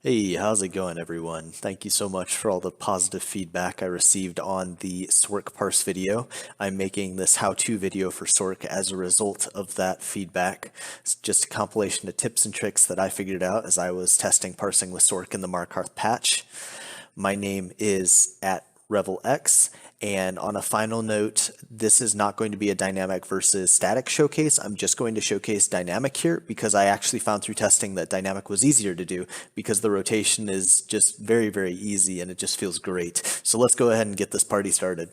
Hey, how's it going, everyone? Thank you so much for all the positive feedback I received on the Sorc Parse video. I'm making this how-to video for Sorc as a result of that feedback. It's just a compilation of tips and tricks that I figured out as I was testing parsing with Sorc in the Markarth patch. My name is @RevelX, and on a final note, this is not going to be a dynamic versus static showcase. I'm just going to showcase dynamic here because I actually found through testing that dynamic was easier to do because the rotation is just very, very easy and it just feels great. So let's go ahead and get this party started.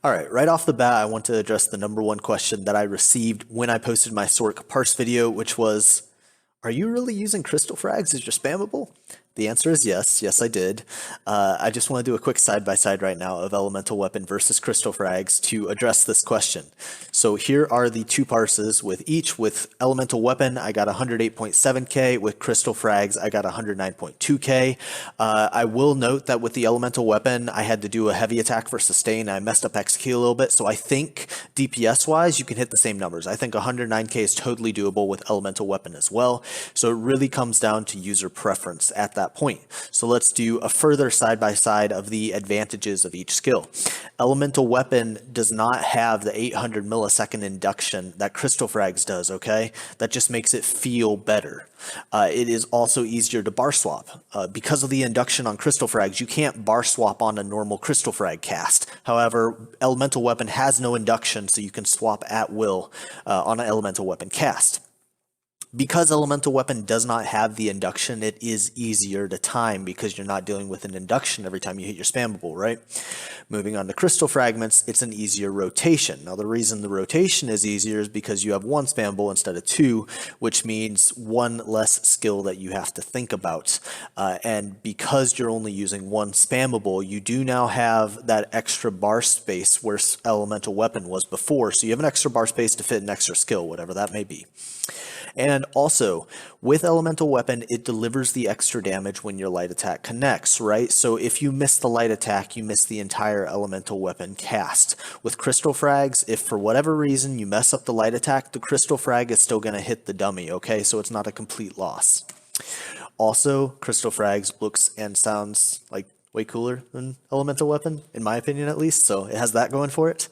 All right, right off the bat, I want to address the number one question that I received when I posted my Sorc Parse video, which was, are you really using crystal frags as your spammable? The answer is yes. Yes, I did. I just want to do a quick side-by-side right now of elemental weapon versus crystal frags to address this question. So here are the two parses with each. With elemental weapon, I got 108.7k. With crystal frags, I got 109.2k. I will note that with the elemental weapon, I had to do a heavy attack for sustain. I messed up XP a little bit, so I think DPS-wise, you can hit the same numbers. I think 109k is totally doable with elemental weapon as well. So it really comes down to user preference at that point. So let's do a further side-by-side of the advantages of each skill. Elemental weapon does not have the 800 millisecond induction that crystal frags does, okay? That just makes it feel better. It is also easier to bar swap. Because of the induction on crystal frags, you can't bar swap on a normal crystal frag cast. However, elemental weapon has no induction, so you can swap at will on an elemental weapon cast. Because elemental weapon does not have the induction, it is easier to time because you're not dealing with an induction every time you hit your spammable, right? Moving on to crystal fragments, it's an easier rotation. Now the reason the rotation is easier is because you have one spammable instead of two, which means one less skill that you have to think about. And because you're only using one spammable, you do now have that extra bar space where elemental weapon was before. So you have an extra bar space to fit an extra skill, whatever that may be. And also, with elemental weapon, it delivers the extra damage when your light attack connects, right? So if you miss the light attack, you miss the entire elemental weapon cast. With crystal frags, if for whatever reason you mess up the light attack, the crystal frag is still going to hit the dummy, okay? So it's not a complete loss. Also, crystal frags looks and sounds like way cooler than elemental weapon, in my opinion at least, so it has that going for it.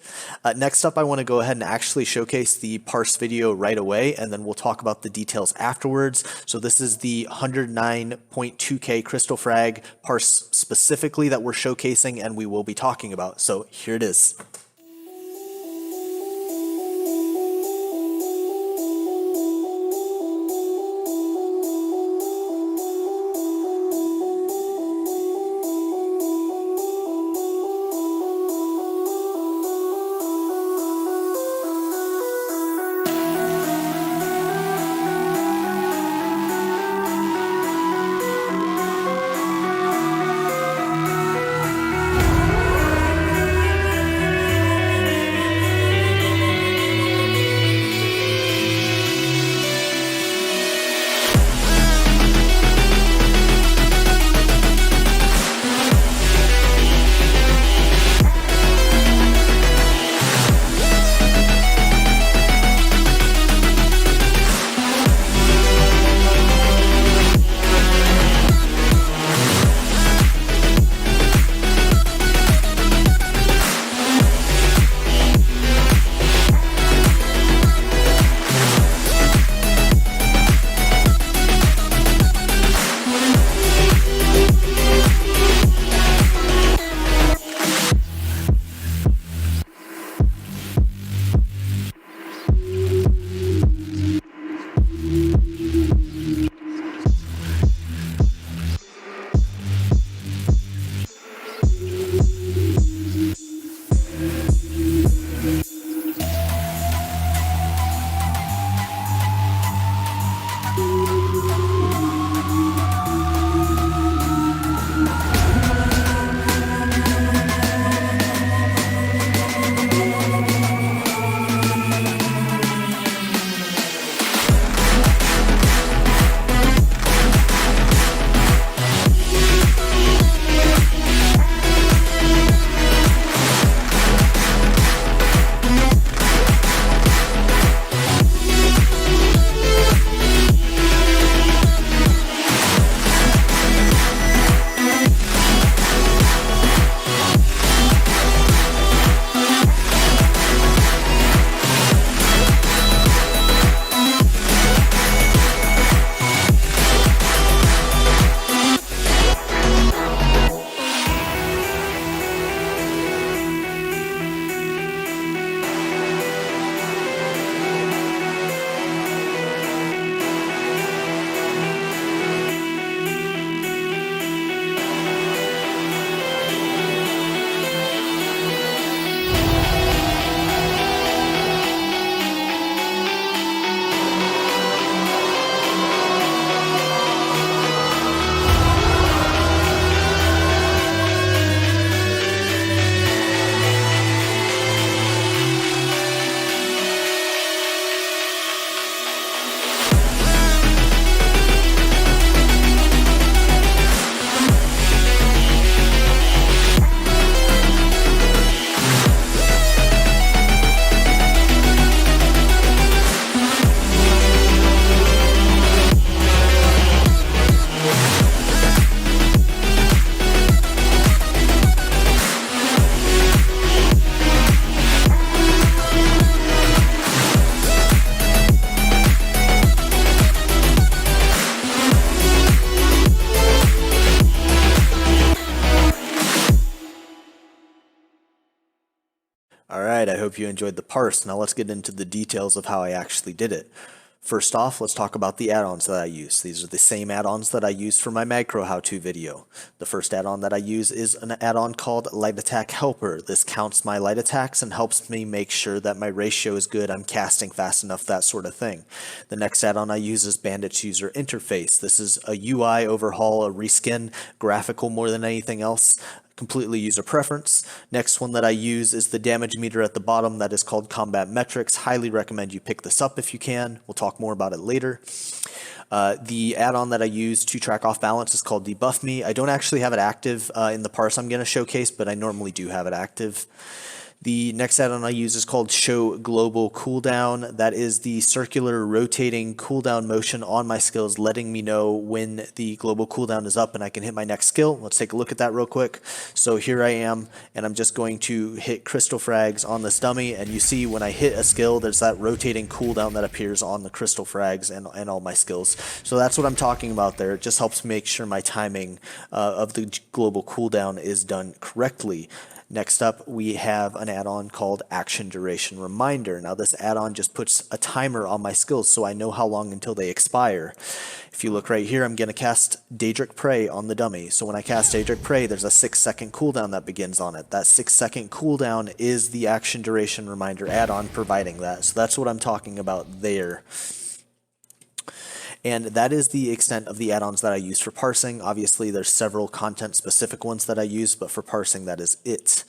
Next up, I want to go ahead and actually showcase the parse video right away, and then we'll talk about the details afterwards. So this is the 109.2k crystal frag parse specifically that we're showcasing and we will be talking about. So here it is. right, I hope you enjoyed the parse. Now let's get into the details of how I actually did it. First off, let's talk about the add-ons that I use. These are the same add-ons that I used for my macro how-to video. The first add-on that I use is an add-on called Light Attack Helper. This counts my light attacks and helps me make sure that my ratio is good, I'm casting fast enough, that sort of thing. The next add-on I use is Bandit's User Interface. This is a UI overhaul, a reskin, graphical more than anything else. Completely user preference. Next one that I use is the damage meter at the bottom that is called Combat Metrics. Highly recommend you pick this up if you can. We'll talk more about it later. The add-on that I use to track off balance is called Debuff Me. I don't actually have it active in the parse I'm going to showcase, but I normally do have it active. The next add-on I use is called Show Global Cooldown. That is the circular rotating cooldown motion on my skills, letting me know when the global cooldown is up and I can hit my next skill. Let's take a look at that real quick. So here I am, and I'm just going to hit Crystal Frags on this dummy, and you see when I hit a skill, there's that rotating cooldown that appears on the Crystal Frags and all my skills. So that's what I'm talking about there. It just helps make sure my timing of the global cooldown is done correctly. Next up, we have an add-on called Action Duration Reminder. Now this add-on just puts a timer on my skills so I know how long until they expire. If you look right here, I'm going to cast Daedric Prey on the dummy. So when I cast Daedric Prey, there's a 6-second cooldown that begins on it. That 6-second cooldown is the Action Duration Reminder add-on providing that. So that's what I'm talking about there. And that is the extent of the add-ons that I use for parsing. Obviously, there's several content-specific ones that I use, but for parsing, that is it.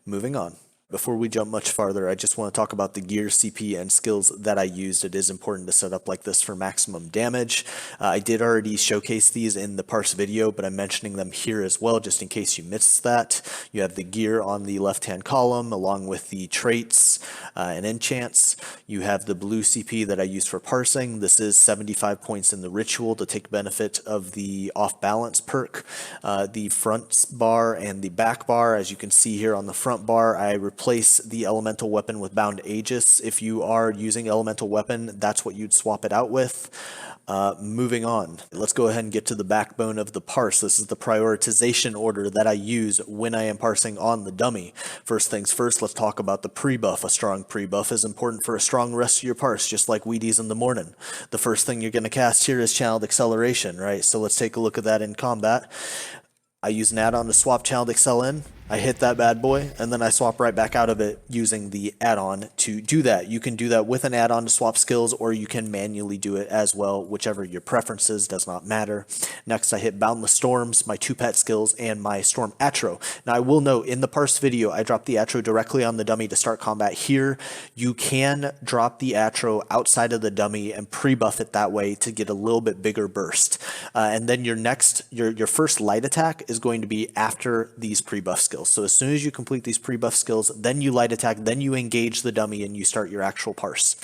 Moving on. Before we jump much farther, I just want to talk about the gear, CP, and skills that I used. It is important to set up like this for maximum damage. I did already showcase these in the parse video, but I'm mentioning them here as well, just in case you missed that. You have the gear on the left-hand column, along with the traits and enchants. You have the blue CP that I use for parsing. This is 75 points in the ritual to take benefit of the off-balance perk. The front bar and the back bar, as you can see here on the front bar, I replace the elemental weapon with bound Aegis. If you are using elemental weapon, that's what you'd swap it out with. Moving on, let's go ahead and get to the backbone of the parse. This is the prioritization order that I use when I am parsing on the dummy. First things first, let's talk about the pre-buff. A strong pre-buff is important for a strong rest of your parse, just like Wheaties in the morning. The first thing you're going to cast here is Channeled Acceleration, right? So let's take a look at that in combat. I use an add-on to swap Channeled Accel in. I hit that bad boy, and then I swap right back out of it using the add-on to do that. You can do that with an add-on to swap skills, or you can manually do it as well, whichever your preference is, does not matter. Next, I hit Boundless Storms, my 2-pet skills, and my Storm Atro. Now, I will note, in the parse video, I dropped the Atro directly on the dummy to start combat. Here, you can drop the Atro outside of the dummy and pre-buff it that way to get a little bit bigger burst. And then your first light attack is going to be after these pre-buff skills. So as soon as you complete these pre-buff skills, then you light attack, then you engage the dummy, and you start your actual parse.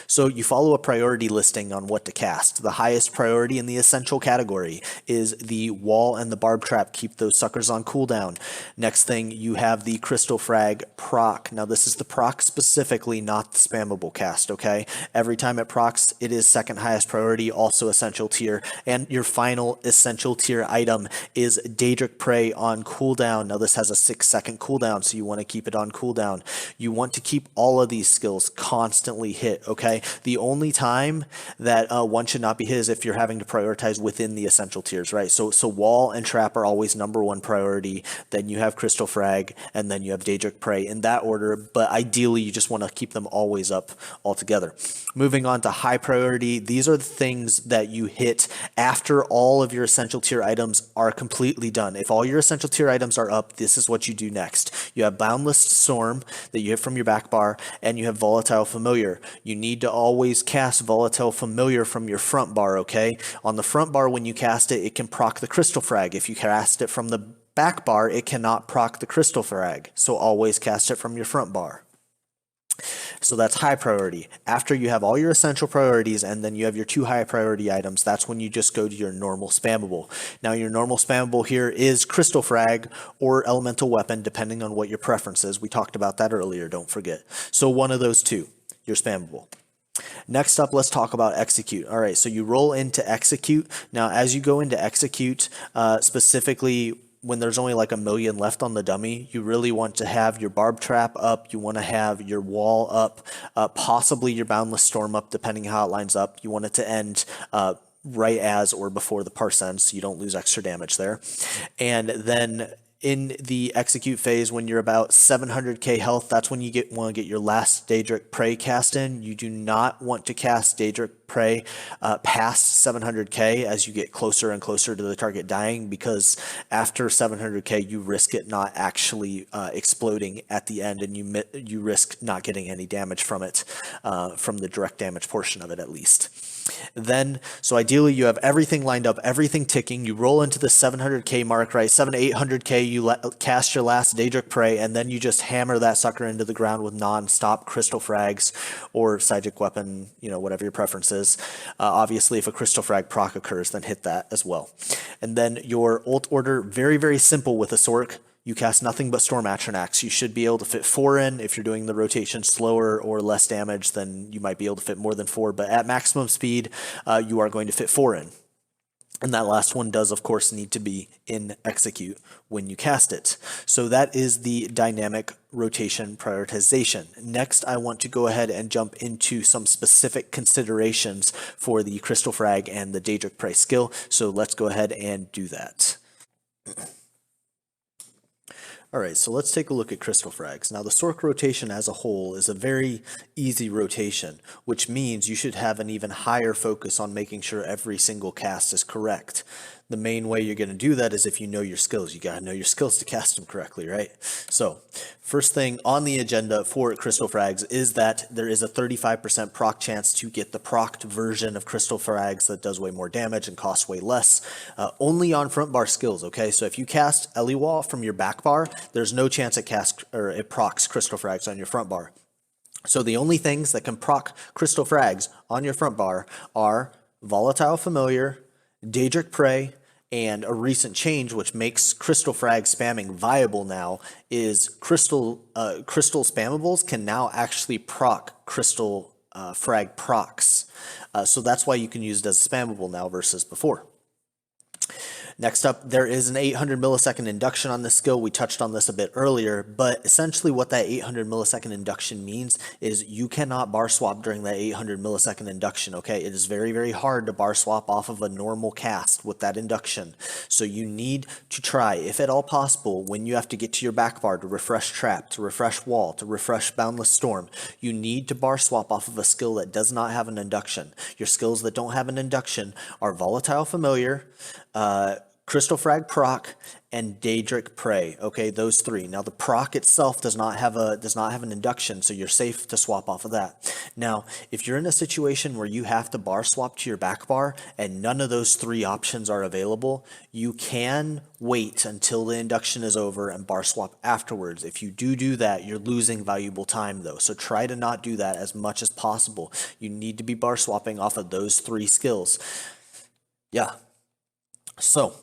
So you follow a priority listing on what to cast. The highest priority in the essential category is the wall and the barb trap. Keep those suckers on cooldown. Next thing, you have the crystal frag proc. Now this is the proc specifically, not the spammable cast, okay? Every time it procs, it is second highest priority, also essential tier. And your final essential tier item is Daedric Prey on cooldown. Now this has a 6-second cooldown, so you want to keep it on cooldown. You want to keep all of these skills constantly hit. Okay, the only time that one should not be hit is if you're having to prioritize within the essential tiers, right? So wall and trap are always #1 priority. Then you have crystal frag, and then you have Daedric Prey in that order. But ideally, you just want to keep them always up altogether. Moving on to high priority, these are the things that you hit after all of your essential tier items are completely done. If all your essential tier items are up, this is what you do next. You have Boundless Storm that you hit from your back bar, and you have Volatile Familiar. You need to always cast Volatile Familiar from your front bar, okay? On the front bar, when you cast it, it can proc the Crystal Frag. If you cast it from the back bar, it cannot proc the Crystal Frag. So always cast it from your front bar. So that's high priority. After you have all your essential priorities and then you have your 2 high priority items, that's when you just go to your normal spammable. Now your normal spammable here is Crystal Frag or Elemental Weapon, depending on what your preference is. We talked about that earlier, don't forget. So one of those two, your spammable. Next up, let's talk about execute. All right, so you roll into execute. Now, as you go into execute, specifically when there's only like 1,000,000 left on the dummy, you really want to have your barb trap up, you want to have your wall up, possibly your boundless storm up, depending how it lines up. You want it to end right as or before the parse ends, so you don't lose extra damage there. And then in the execute phase, when you're about 700k health, that's when you want to get your last Daedric Prey cast in. You do not want to cast Daedric Prey past 700k as you get closer and closer to the target dying, because after 700k you risk it not actually exploding at the end, and you risk not getting any damage from it, from the direct damage portion of it at least. Then, so ideally you have everything lined up, everything ticking. You roll into the 700k mark, right? 700 to 800k, you cast your last Daedric Prey, and then you just hammer that sucker into the ground with non-stop crystal frags or Psychic Weapon, you know, whatever your preference is. Obviously, if a crystal frag proc occurs, then hit that as well. And then your ult order, very, very simple with a Sorc. You cast nothing but Storm Atronachs. You should be able to fit 4 in. If you're doing the rotation slower or less damage, then you might be able to fit more than 4. But at maximum speed, you are going to fit 4 in. And that last one does, of course, need to be in execute when you cast it. So that is the dynamic rotation prioritization. Next, I want to go ahead and jump into some specific considerations for the Crystal Frag and the Daedric Prey skill. So let's go ahead and do that. All right, so let's take a look at Crystal Frags. Now, the Sorc rotation as a whole is a very easy rotation, which means you should have an even higher focus on making sure every single cast is correct. The main way you're going to do that is if you know your skills. You got to know your skills to cast them correctly, right? So, first thing on the agenda for Crystal Frags is that there is a 35% proc chance to get the proc'd version of Crystal Frags that does way more damage and costs way less, only on front bar skills, okay? So if you cast Eliwall from your back bar, there's no chance it procs Crystal Frags on your front bar. So the only things that can proc Crystal Frags on your front bar are Volatile Familiar, Daedric Prey, and a recent change which makes Crystal Frag spamming viable now is Crystal spammables can now actually proc Crystal Frag procs. So that's why you can use it as a spammable now versus before. Next up, there is an 800 millisecond induction on this skill. We touched on this a bit earlier, but essentially what that 800 millisecond induction means is you cannot bar swap during that 800 millisecond induction, okay? It is very, very hard to bar swap off of a normal cast with that induction. So you need to try, if at all possible, when you have to get to your back bar to refresh Trap, to refresh Wall, to refresh Boundless Storm, you need to bar swap off of a skill that does not have an induction. Your skills that don't have an induction are Volatile Familiar, Crystal Frag proc, and Daedric Prey. Okay, those three. Now the proc itself does not have an induction, so you're safe to swap off of that. Now, if you're in a situation where you have to bar swap to your back bar and none of those three options are available, you can wait until the induction is over and bar swap afterwards. If you do that, you're losing valuable time though. So try to not do that as much as possible. You need to be bar swapping off of those three skills. Yeah. So,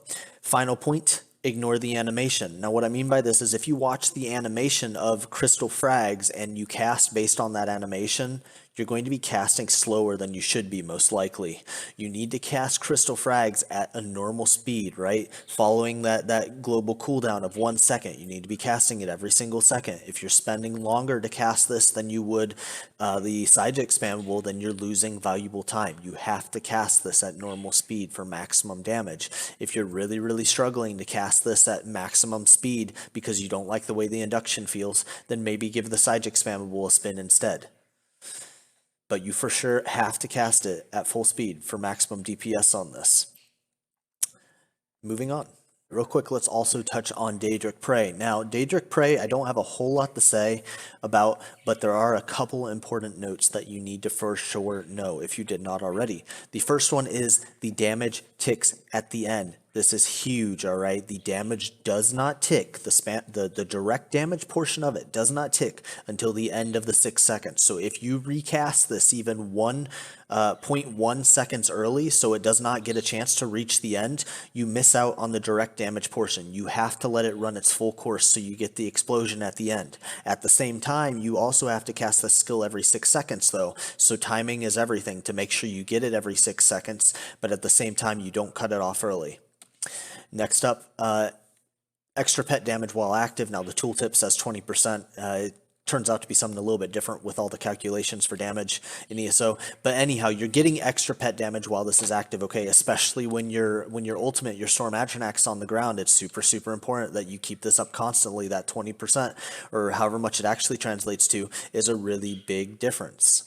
final point, ignore the animation. Now what I mean by this is if you watch the animation of Crystal Frags and you cast based on that animation, you're going to be casting slower than you should be, most likely. You need to cast Crystal Frags at a normal speed, right? Following that global cooldown of 1 second. You need to be casting it every single second. If you're spending longer to cast this than you would the Psychic spammable, then you're losing valuable time. You have to cast this at normal speed for maximum damage. If you're really, really struggling to cast this at maximum speed because you don't like the way the induction feels, then maybe give the Psychic spammable a spin instead. But you for sure have to cast it at full speed for maximum DPS on this. Moving on. Real quick, let's also touch on Daedric Prey. Now, Daedric Prey, I don't have a whole lot to say about, but there are a couple important notes that you need to for sure know if you did not already. The first one is the damage ticks at the end. This is huge, all right? The damage does not tick. The direct damage portion of it does not tick until the end of the 6 seconds. So if you recast this even 1.1 seconds early, so it does not get a chance to reach the end, you miss out on the direct damage portion. You have to let it run its full course so you get the explosion at the end. At the same time, you also have to cast this skill every 6 seconds though. So timing is everything to make sure you get it every 6 seconds, but at the same time, you don't cut it off early. Next up, extra pet damage while active. Now the tooltip says 20%. It turns out to be something a little bit different with all the calculations for damage in ESO. But anyhow, you're getting extra pet damage while this is active, okay? Especially when your ultimate, your Storm Atronach is on the ground, it's super important that you keep this up constantly. That 20% or however much it actually translates to is a really big difference.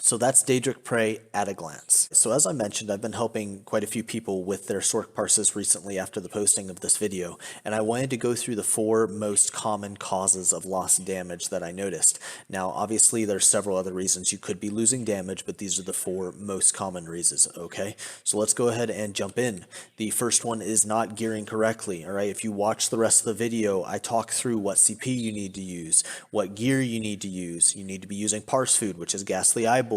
So that's Daedric Prey at a glance. So as I mentioned, I've been helping quite a few people with their Sorc Parses recently after the posting of this video, and I wanted to go through the 4 most common causes of lost damage that I noticed. Now, obviously, there's several other reasons you could be losing damage, but these are the 4 most common reasons, okay? So let's go ahead and jump in. The first one is not gearing correctly, all right? If you watch the rest of the video, I talk through what CP you need to use, what gear you need to use. You need to be using Parse Food, which is Ghastly Eyeball.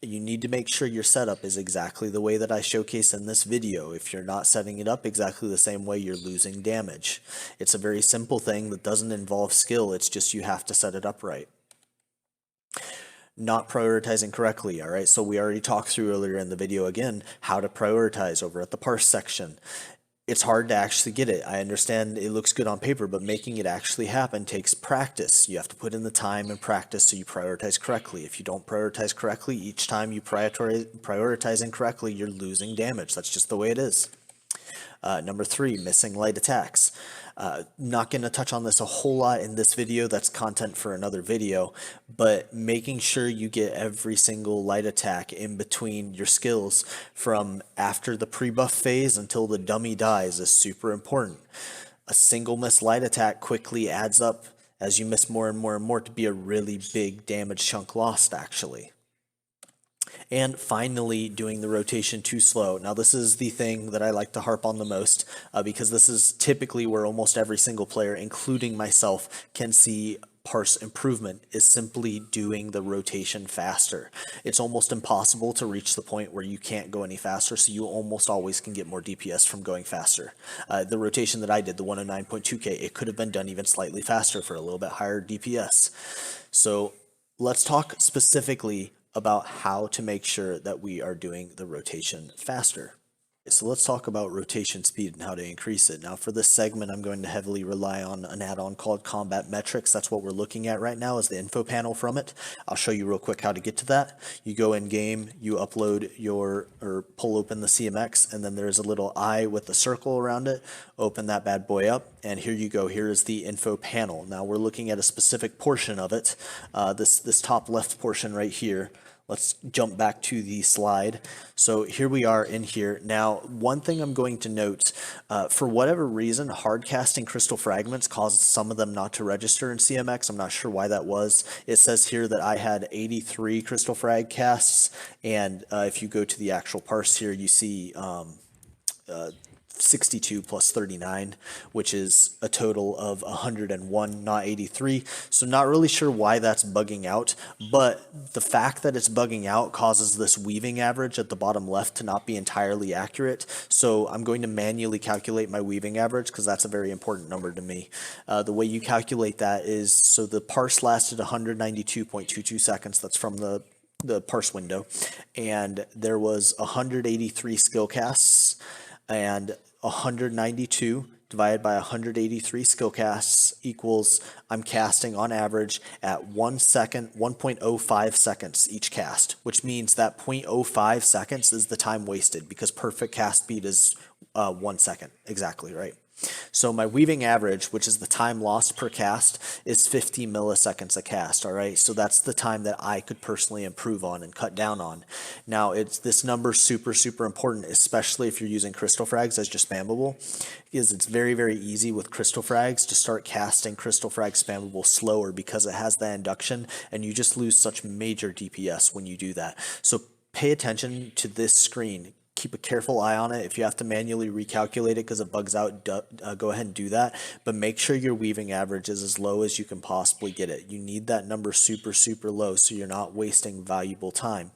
You need to make sure your setup is exactly the way that I showcase in this video. If you're not setting it up exactly the same way, you're losing damage. It's a very simple thing that doesn't involve skill. It's just you have to set it up right. Not prioritizing correctly, all right? So we already talked through earlier in the video again how to prioritize over at the parse section. It's hard to actually get it. I understand it looks good on paper, but making it actually happen takes practice. You have to put in the time and practice so you prioritize correctly. If you don't prioritize correctly, each time you prioritize incorrectly, you're losing damage. That's just the way it is. Number 3, missing light attacks. Not going to touch on this a whole lot in this video. That's content for another video, but making sure you get every single light attack in between your skills from after the pre-buff phase until the dummy dies is super important. A single miss light attack quickly adds up as you miss more and more and more to be a really big damage chunk lost, actually. And finally, doing the rotation too slow. Now, this is the thing that I like to harp on the most because this is typically where almost every single player, including myself, can see parse improvement is simply doing the rotation faster. It's almost impossible to reach the point where you can't go any faster, so you almost always can get more DPS from going faster. The rotation that I did, the 109.2K, it could have been done even slightly faster for a little bit higher DPS. So let's talk specifically about how to make sure that we are doing the rotation faster. So let's talk about rotation speed and how to increase it. Now for this segment, I'm going to heavily rely on an add-on called Combat Metrics. That's what we're looking at right now is the info panel from it. I'll show you real quick how to get to that. You go in game, you upload or pull open the CMX, and then there's a little eye with a circle around it. Open that bad boy up, and here you go. Here is the info panel. Now we're looking at a specific portion of it, this top left portion right here. Let's jump back to the slide. So here we are in here. Now, one thing I'm going to note, for whatever reason, hard casting crystal fragments caused some of them not to register in CMX. I'm not sure why that was. It says here that I had 83 crystal frag casts, and if you go to the actual parse here, you see 62 plus 39, which is a total of 101, not 83. So not really sure why that's bugging out, but the fact that it's bugging out causes this weaving average at the bottom left to not be entirely accurate. So I'm going to manually calculate my weaving average because that's a very important number to me. The way you calculate that is, so the parse lasted 192.22 seconds. That's from the parse window, and there was 183 skill casts, and 192 divided by 183 skill casts equals I'm casting on average at 1 second, 1.05 seconds each cast, which means that 0.05 seconds is the time wasted because perfect cast speed is 1 second, exactly, right? So my weaving average, which is the time lost per cast, is 50 milliseconds a cast, all right? So that's the time that I could personally improve on and cut down on. Now, this number super important, especially if you're using crystal frags as just spammable, because it's very easy with crystal frags to start casting crystal frag spammable slower because it has that induction, and you just lose such major DPS when you do that. So pay attention to this screen. Keep a careful eye on it. If you have to manually recalculate it because it bugs out, go ahead and do that. But make sure your weaving average is as low as you can possibly get it. You need that number super low so you're not wasting valuable time.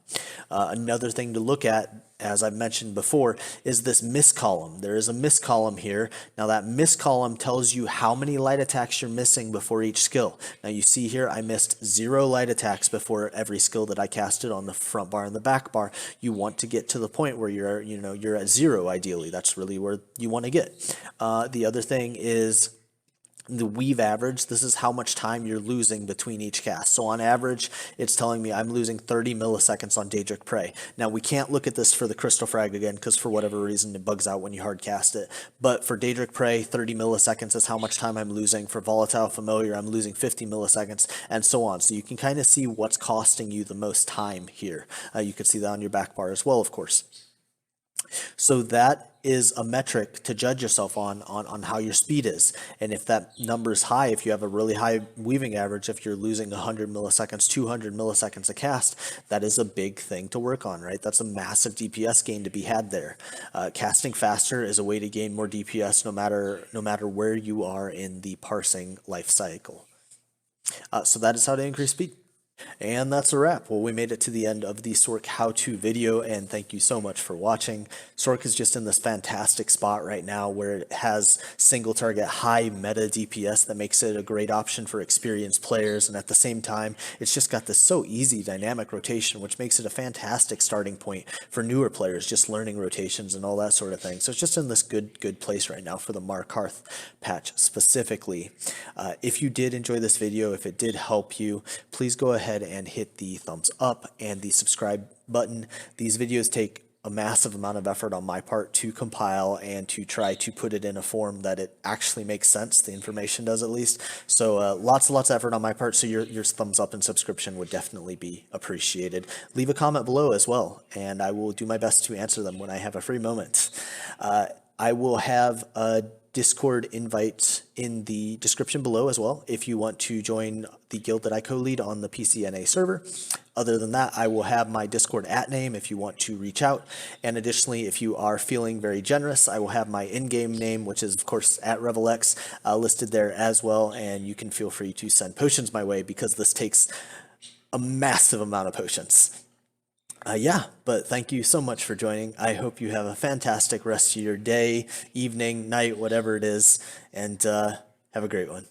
Another thing to look at as I've mentioned before, is this miss column. There is a miss column here. Now that miss column tells you how many light attacks you're missing before each skill. Now you see here I missed 0 light attacks before every skill that I casted on the front bar and the back bar. You want to get to the point where you're at 0 ideally. That's really where you want to get. The other thing is the weave average. This is how much time you're losing between each cast. So on average, it's telling me I'm losing 30 milliseconds on Daedric Prey. Now we can't look at this for the Crystal Frag again, because for whatever reason it bugs out when you hard cast it. But for Daedric Prey, 30 milliseconds is how much time I'm losing. For Volatile Familiar, I'm losing 50 milliseconds, and so on. So you can kind of see what's costing you the most time here. You can see that on your back bar as well, of course. So that is a metric to judge yourself on how your speed is. And if that number is high, if you have a really high weaving average, if you're losing 100 milliseconds, 200 milliseconds a cast, that is a big thing to work on, right? That's a massive DPS gain to be had there. Casting faster is a way to gain more DPS no matter where you are in the parsing life cycle. So that is how to increase speed. And that's a wrap. Well, we made it to the end of the Sorc how-to video, and thank you so much for watching. Sorc is just in this fantastic spot right now where it has single target high meta DPS that makes it a great option for experienced players, and at the same time, it's just got this so easy dynamic rotation, which makes it a fantastic starting point for newer players just learning rotations and all that sort of thing. So it's just in this good place right now for the Markarth patch specifically. If you did enjoy this video, if it did help you, please go ahead and hit the thumbs up and the subscribe button. These videos take a massive amount of effort on my part to compile and to try to put it in a form that it actually makes sense. The information does, at least. So lots of effort on my part. So your thumbs up and subscription would definitely be appreciated. Leave a comment below as well, and I will do my best to answer them when I have a free moment. I will have a Discord invite in the description below as well if you want to join the guild that I co-lead on the PCNA server. Other than that, I will have my Discord @name if you want to reach out. And additionally, if you are feeling very generous, I will have my in-game name, which is of course @RevelX, listed there as well. And you can feel free to send potions my way because this takes a massive amount of potions. Yeah, but thank you so much for joining. I hope you have a fantastic rest of your day, evening, night, whatever it is, and have a great one.